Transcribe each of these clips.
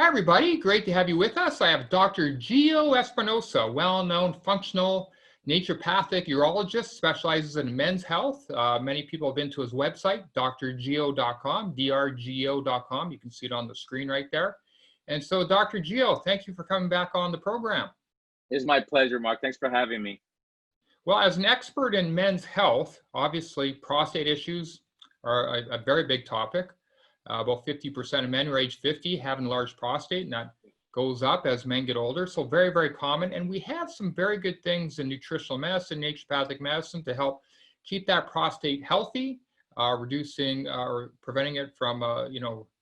Hi, everybody. Great to have you with us. I have Dr. Gio Espinosa, well-known functional naturopathic urologist, specializes in men's health. Many people have been to his website, drgio.com, drgo.com. You can see it on the screen right there. And so, Dr. Gio, thank you for coming back on the program. It's my pleasure, Mark. Thanks for having me. Well, as an expert in men's health, obviously prostate issues are a very big topic. About 50% of men who are age 50 have enlarged prostate, and that goes up as men get older. So very, very common. And we have some very good things in nutritional medicine, naturopathic medicine to help keep that prostate healthy, reducing or preventing it from,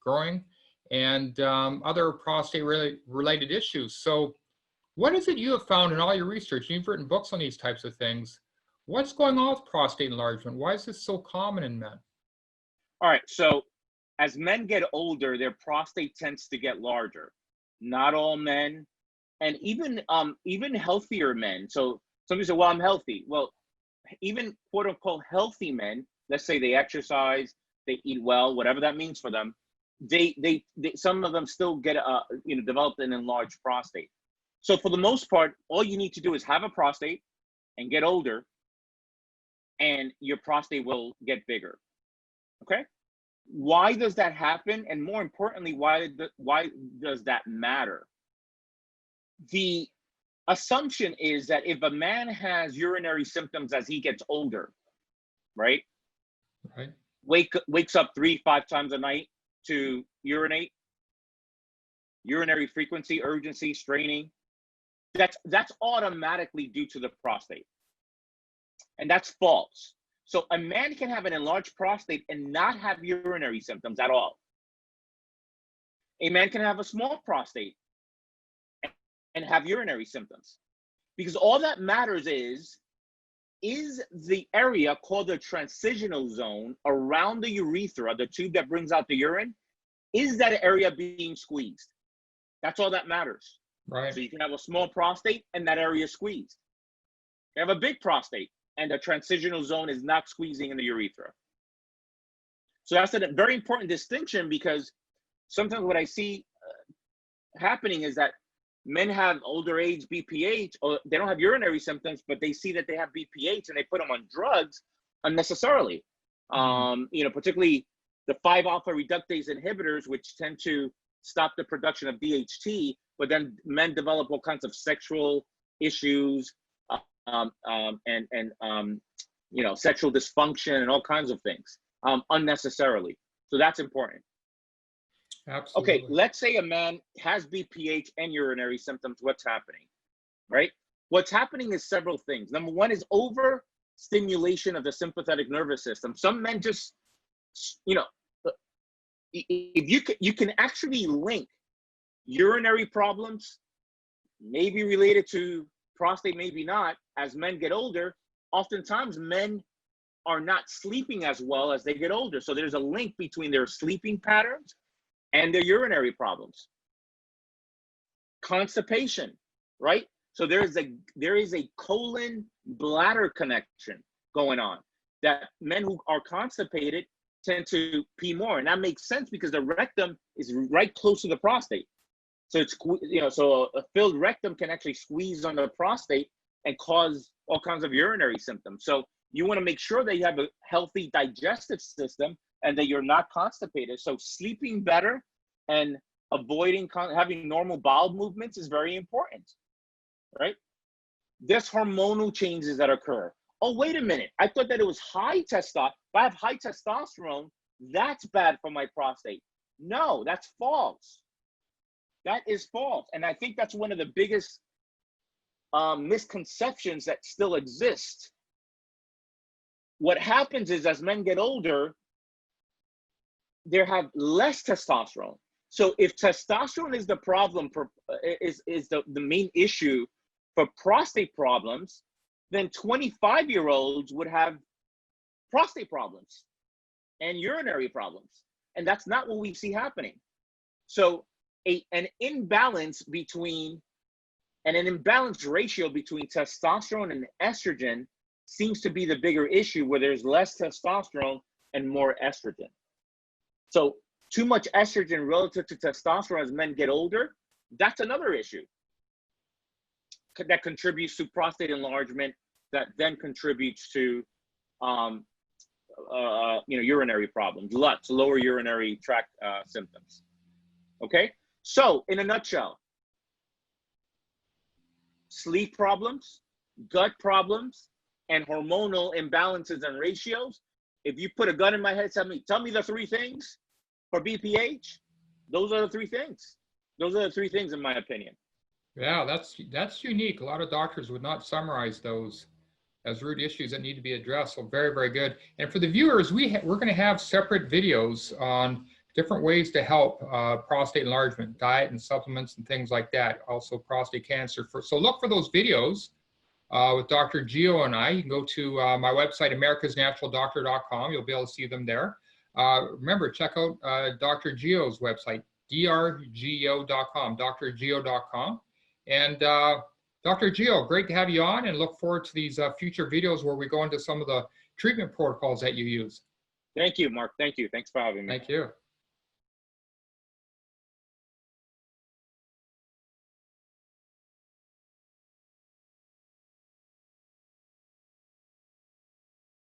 growing, and other prostate related issues. So what is it you have found in all your research? You've written books on these types of things. What's going on with prostate enlargement? Why is this so common in men? All right. So as men get older, their prostate tends to get larger. Not all men, and even healthier men. So somebody say, well, I'm healthy. Well, even quote unquote healthy men, let's say they exercise, they eat well, whatever that means for them, they some of them still get develop an enlarged prostate. So for the most part, all you need to do is have a prostate and get older, and your prostate will get bigger. Okay? Why does that happen? And more importantly, why does that matter? The assumption is that if a man has urinary symptoms as he gets older, right? Right. Wakes up 3-5 times a night to urinate, urinary frequency, urgency, straining, that's automatically due to the prostate. And that's false. So a man can have an enlarged prostate and not have urinary symptoms at all. A man can have a small prostate and have urinary symptoms. Because all that matters is the area called the transitional zone around the urethra, the tube that brings out the urine, is that area being squeezed? That's all that matters. Right. So you can have a small prostate and that area is squeezed. You have a big prostate and the transitional zone is not squeezing in the urethra. So that's a very important distinction, because sometimes what I see happening is that men have older age BPH, or they don't have urinary symptoms, but they see that they have BPH and they put them on drugs unnecessarily. Particularly the 5-alpha reductase inhibitors, which tend to stop the production of DHT, but then men develop all kinds of sexual issues, sexual dysfunction and all kinds of things unnecessarily. So that's important. Absolutely. Okay, let's say a man has BPH and urinary symptoms. What's happening, right? What's happening is several things. Number one is overstimulation of the sympathetic nervous system. Some men just, if you can actually link urinary problems, maybe related to prostate, maybe not. As men get older, oftentimes men are not sleeping as well as they get older. So there's a link between their sleeping patterns and their urinary problems. Constipation, right? So there is a colon bladder connection going on, that men who are constipated tend to pee more. And that makes sense because the rectum is right close to the prostate. So it's, so a filled rectum can actually squeeze on the prostate and cause all kinds of urinary symptoms. So you want to make sure that you have a healthy digestive system and that you're not constipated. So sleeping better and avoiding having normal bowel movements is very important, right? There's hormonal changes that occur. Oh, wait a minute. I thought that it was high testosterone. If I have high testosterone, that's bad for my prostate. No, that's false. That is false. And I think that's one of the biggest misconceptions that still exist. What happens is, as men get older, they have less testosterone. So if testosterone is the problem for is the main issue for prostate problems, then 25-year-olds would have prostate problems and urinary problems. And that's not what we see happening. So an imbalance ratio between testosterone and estrogen seems to be the bigger issue, where there's less testosterone and more estrogen. So Too much estrogen relative to testosterone as men get older, that's another issue that contributes to prostate enlargement, that then contributes to urinary problems, LUTs, lower urinary tract symptoms. Okay, so in a nutshell, sleep problems, gut problems, and hormonal imbalances and ratios. If you put a gun in my head, tell me the three things for BPH. Those are the three things. Those are the three things, in my opinion. Yeah, that's unique. A lot of doctors would not summarize those as root issues that need to be addressed. So very, very good. And for the viewers, we're going to have separate videos on different ways to help prostate enlargement, diet and supplements and things like that. Also prostate cancer. So look for those videos with Dr. Gio and I. You can go to my website, americasnaturaldoctor.com. You'll be able to see them there. Remember, check out Dr. Gio's website, drgio.com, drgio.com. And Dr. Gio, great to have you on, and look forward to these future videos where we go into some of the treatment protocols that you use. Thank you, Mark. Thank you. Thanks for having me. Thank you.